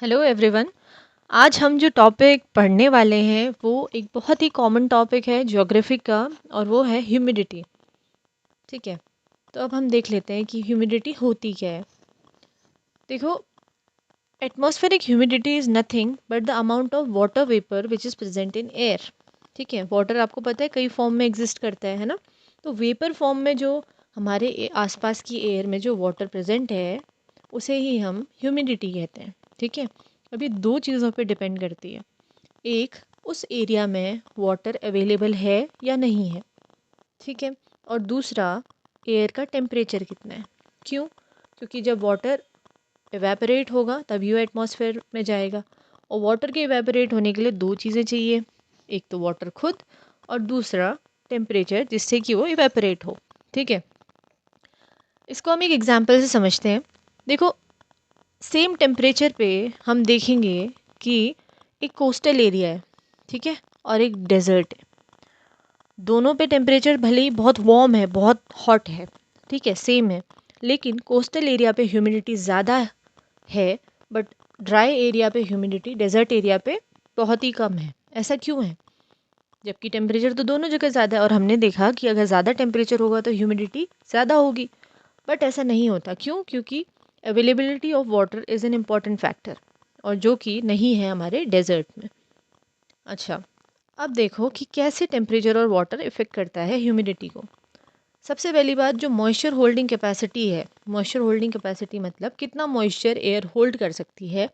Hello everyone. आज हम जो टॉपिक पढ़ने वाले हैं वो एक बहुत ही कॉमन टॉपिक है ज्योग्राफी का, और वो है ह्यूमिडिटी। ठीक है, तो अब हम देख लेते हैं कि ह्यूमिडिटी होती क्या है। देखो, atmospheric humidity is nothing but the amount of water vapour which is present in air. ठीक है, वाटर आपको पता है कई फॉर्म में एग्जिस्ट करता है ना। तो वेपर फॉर्म में जो हमारे आसपास की एयर में जो वाटर प्रेजेंट है उसे ही हम ह्यूमिडिटी कहते हैं। ठीक है, अभी दो चीज़ों पे डिपेंड करती है। एक, उस एरिया में वाटर अवेलेबल है या नहीं है। ठीक है, और दूसरा, एयर का टेम्परेचर कितना है। क्यों? क्योंकि जब वाटर इवेपोरेट होगा तभी वो एटमॉस्फेयर में जाएगा, और वाटर के इवेपोरेट होने के लिए दो चीज़ें चाहिए। एक तो वाटर खुद, और दूसरा टेम्परेचर जिससे कि वो इवेपोरेट हो। ठीक है, इसको हम एक एग्जांपल से समझते हैं। देखो, सेम टेम्परेचर पे हम देखेंगे कि एक कोस्टल एरिया है, ठीक है, और एक डेजर्ट है। दोनों पे टेम्परेचर भले ही बहुत वार्म है, बहुत हॉट है, ठीक है, सेम है, लेकिन कोस्टल एरिया पे ह्यूमिडिटी ज़्यादा है, बट ड्राई एरिया पे ह्यूमिडिटी डेजर्ट एरिया पे बहुत ही कम है। ऐसा क्यों है? जबकि टेम्परेचर तो दोनों जगह ज़्यादा है, और हमने देखा कि अगर ज़्यादा टेम्परेचर होगा तो ह्यूमिडिटी ज़्यादा होगी। बट ऐसा नहीं होता। क्यों? क्योंकि availability of water is an important factor, और जो कि नहीं है हमारे डेजर्ट में। अच्छा, अब देखो कि कैसे टेम्परेचर और वाटर इफ़ेक्ट करता है ह्यूमिडिटी को। सबसे पहली बात, जो मॉइस्चर होल्डिंग कैपेसिटी है, मॉइस्चर होल्डिंग कैपेसिटी मतलब कितना मॉइस्चर एयर होल्ड कर सकती है,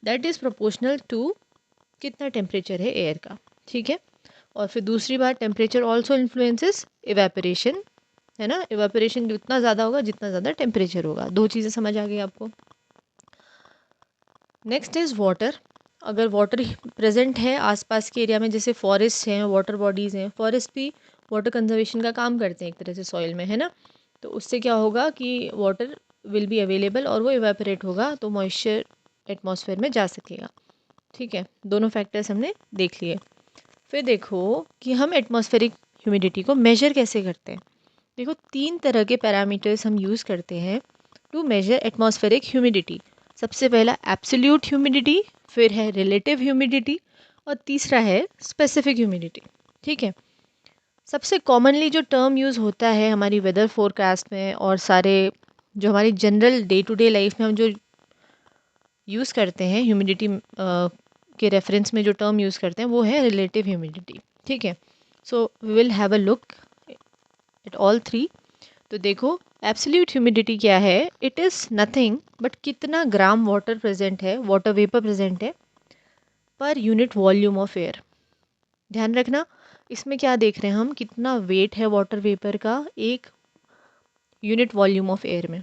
दैट इज़ प्रोपोर्शनल टू कितना टेम्परेचर है एयर का। ठीक है, और फिर दूसरी बात, टेम्परेचर ऑल्सो इन्फ्लुएंसेस इवेपोरेशन, है ना। इवेपोरेशन उतना ज़्यादा होगा जितना ज़्यादा टेम्परेचर होगा। दो चीज़ें समझ आ गई आपको। Next is water. अगर वाटर प्रेजेंट है आसपास के एरिया में, जैसे फॉरेस्ट हैं, वाटर बॉडीज़ हैं, फॉरेस्ट भी वाटर कंजर्वेशन का काम करते हैं एक तरह से सॉइल में, है ना। तो उससे क्या होगा कि वाटर विल बी अवेलेबल और वो इवेपोरेट होगा, तो मॉइस्चर एटमॉस्फेयर में जा सकेगा। ठीक है, दोनों फैक्टर्स हमने देख लिए। फिर देखो कि हम एटमॉस्फेरिक ह्यूमिडिटी को मेजर कैसे करते हैं। देखो, तीन तरह के पैरामीटर्स हम यूज़ करते हैं टू मेजर एटमॉस्फेरिक ह्यूमिडिटी। सबसे पहला एब्सोल्यूट ह्यूमिडिटी, फिर है रिलेटिव ह्यूमिडिटी, और तीसरा है स्पेसिफिक ह्यूमिडिटी। ठीक है, सबसे कॉमनली जो टर्म यूज़ होता है हमारी वेदर फोरकास्ट में और सारे जो हमारी general day to day life में हम जो यूज़ करते हैं ह्यूमिडिटी के रेफरेंस में, जो टर्म यूज़ करते हैं वो है रिलेटिव ह्यूमिडिटी। ठीक है, so we will have a look at all three. तो देखो, एब्सोल्यूट ह्यूमिडिटी क्या है? इट इज़ नथिंग बट कितना ग्राम वाटर प्रेजेंट है, वाटर वेपर प्रेजेंट है per unit volume of air. ध्यान रखना, इसमें क्या देख रहे हैं हम, कितना वेट है वाटर वेपर का एक यूनिट वॉल्यूम ऑफ एयर में।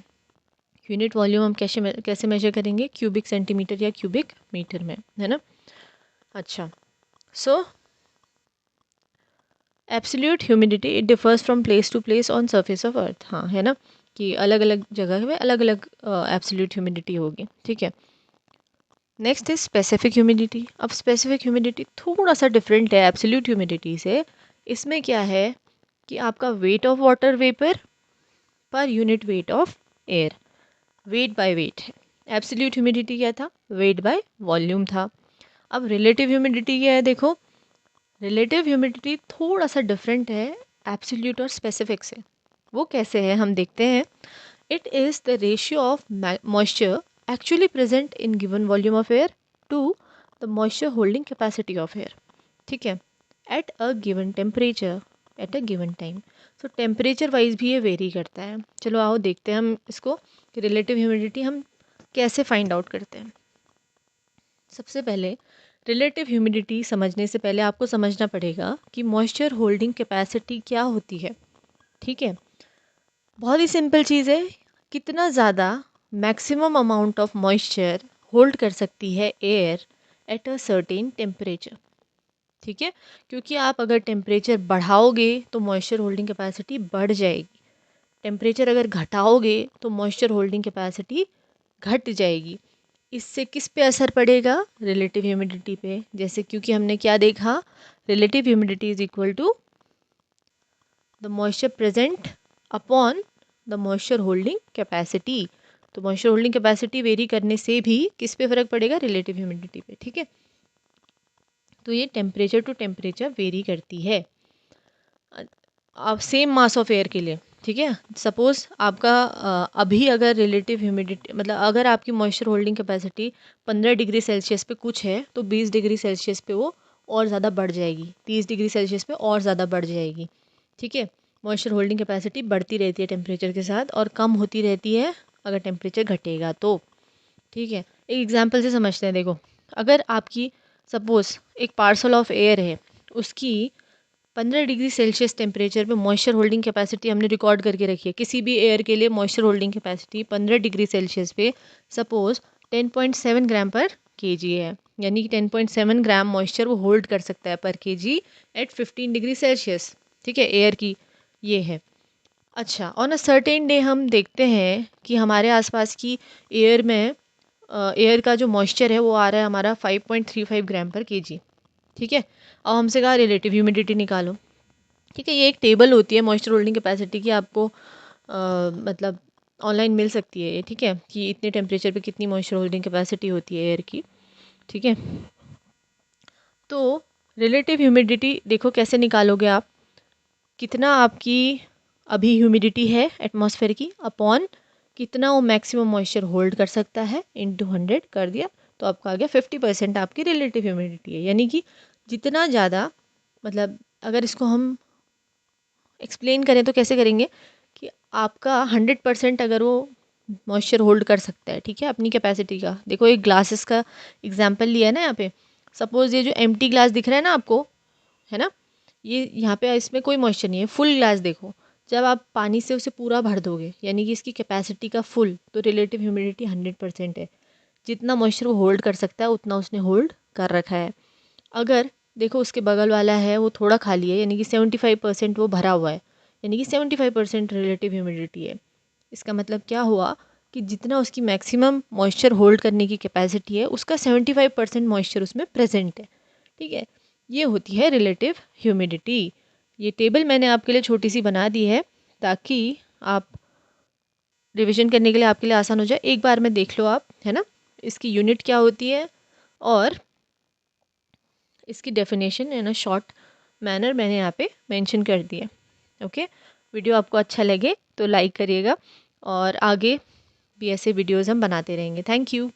यूनिट वॉल्यूम हम कैसे मेजर करेंगे? क्यूबिक सेंटीमीटर या क्यूबिक मीटर में, है ना। अच्छा, so absolute humidity it differs from place to place on surface of earth. हाँ, है ना, कि अलग अलग जगह में अलग अलग एब्सोल्यूट ह्यूमिडिटी होगी। ठीक है, नेक्स्ट इज स्पेसिफिक ह्यूमिडिटी। अब स्पेसिफिक ह्यूमिडिटी थोड़ा सा डिफरेंट है एब्सोल्यूट ह्यूमिडिटी से। इसमें क्या है कि आपका weight of water vapour per unit weight of air, weight by weight है। एब्सोल्यूट ह्यूमिडिटी क्या था? वेट बाय वॉल्यूम था। अब रिलेटिव ह्यूमिडिटी क्या है? देखो, रिलेटिव ह्यूमिडिटी थोड़ा सा डिफरेंट है एब्सोल्यूट और स्पेसिफिक से। वो कैसे है हम देखते हैं। It is the ratio of moisture actually present in given volume of air to the moisture holding capacity of air. ठीक है, at a given temperature at a given time. So temperature wise भी ये very करता है। चलो आओ देखते हैं हम इसको कि रिलेटिव ह्यूमिडिटी हम कैसे फाइंड आउट करते हैं। सबसे पहले रिलेटिव ह्यूमिडिटी समझने से पहले आपको समझना पड़ेगा कि मॉइस्चर होल्डिंग कैपेसिटी क्या होती है। ठीक है, बहुत ही सिंपल चीज़ है, कितना ज़्यादा maximum amount of moisture hold कर सकती है air at a certain temperature. ठीक है, क्योंकि आप अगर टेम्परेचर बढ़ाओगे तो मॉइस्चर होल्डिंग कैपेसिटी बढ़ जाएगी, टेम्परेचर अगर घटाओगे तो मॉइस्चर होल्डिंग कैपेसिटी घट जाएगी। इससे किस पे असर पड़ेगा? रिलेटिव ह्यूमिडिटी पे। जैसे क्योंकि हमने क्या देखा, relative humidity is equal to the moisture present upon the moisture holding capacity. तो मॉइस्चर होल्डिंग कैपेसिटी वेरी करने से भी किस पे फ़र्क पड़ेगा, रिलेटिव ह्यूमिडिटी पे। ठीक है, तो ये टेम्परेचर टू टेम्परेचर वेरी करती है। आप सेम मास ऑफ एयर के लिए, ठीक है, सपोज़ आपका अभी अगर रिलेटिव ह्यूमिडिटी मतलब अगर आपकी moisture holding capacity 15 degree Celsius पे कुछ है तो 20 डिग्री सेल्सियस पे वो और ज़्यादा बढ़ जाएगी, 30 डिग्री सेल्सियस पे और ज़्यादा बढ़ जाएगी। ठीक है, मॉइस्चर होल्डिंग कैपेसिटी बढ़ती रहती है टेम्परेचर के साथ और कम होती रहती है अगर टेम्परेचर घटेगा तो। ठीक है, एक एग्जांपल से समझते हैं। देखो, अगर आपकी सपोज़ एक पार्सल ऑफ एयर है, उसकी 15 डिग्री सेल्सियस टेम्परेचर पे मॉइस्चर होल्डिंग कैपेसिटी हमने रिकॉर्ड करके रखी है। किसी भी एयर के लिए moisture holding capacity 15 degree Celsius पे सपोज़ 10.7 ग्राम पर केजी है, यानी कि 10.7 ग्राम मॉइस्चर वो होल्ड कर सकता है पर केजी एट 15 डिग्री सेल्सियस। ठीक है, एयर की ये है। अच्छा, ऑन अ सर्टेन डे हम देखते हैं कि हमारे आसपास की एयर में एयर का जो मॉइस्चर है वो आ रहा है हमारा 5.35 ग्राम पर केजी। ठीक है, अब हमसे कहा रिलेटिव ह्यूमिडिटी निकालो। ठीक है, ये एक टेबल होती है मॉइस्चर होल्डिंग कैपेसिटी की, आपको मतलब ऑनलाइन मिल सकती है ये। ठीक है, कि इतने टेम्परेचर पे कितनी मॉइस्चर होल्डिंग कैपेसिटी होती है एयर की। ठीक है, तो रिलेटिव ह्यूमिडिटी देखो कैसे निकालोगे आप, कितना आपकी अभी ह्यूमिडिटी है एटमॉस्फेयर की अपॉन कितना वो मैक्सिमम मॉइस्चर होल्ड कर सकता है इंटू 100 कर दिया, तो आपका आ गया 50% आपकी रिलेटिव ह्यूमिडिटी है। यानी कि जितना ज़्यादा, मतलब अगर इसको हम एक्सप्लेन करें तो कैसे करेंगे कि आपका 100% अगर वो मॉइस्चर होल्ड कर सकता है, ठीक है, अपनी कैपेसिटी का। देखो, एक ग्लासेस का एग्जांपल लिया है ना यहाँ पे। सपोज़ ये जो एम्प्टी ग्लास दिख रहा है ना आपको, है ना, ये यहाँ पे इसमें कोई मॉइस्चर नहीं है। फुल ग्लास देखो, जब आप पानी से उसे पूरा भर दोगे यानी कि इसकी कैपेसिटी का फुल, तो रिलेटिव ह्यूमिडिटी 100% है। जितना मॉइस्चर वो होल्ड कर सकता है उतना उसने होल्ड कर रखा है। अगर देखो उसके बगल वाला है वो थोड़ा खाली है, यानी कि 75% वो भरा हुआ है, यानी कि 75% रिलेटिव ह्यूमिडिटी है। इसका मतलब क्या हुआ कि जितना उसकी मैक्सिमम मॉइस्चर होल्ड करने की कैपेसिटी है उसका 75% मॉइस्चर उसमें प्रेजेंट है। ठीक है, ये होती है रिलेटिव ह्यूमिडिटी। ये टेबल मैंने आपके लिए छोटी सी बना दी है ताकि आप रिवीजन करने के लिए आपके लिए आसान हो जाए। एक बार में देख लो आप, है ना, इसकी यूनिट क्या होती है और इसकी definition in a short manner मैंने यहाँ पे मेंशन कर दी है। ओके, वीडियो आपको अच्छा लगे तो लाइक करिएगा और आगे भी ऐसे वीडियोज़ हम बनाते रहेंगे। Thank you.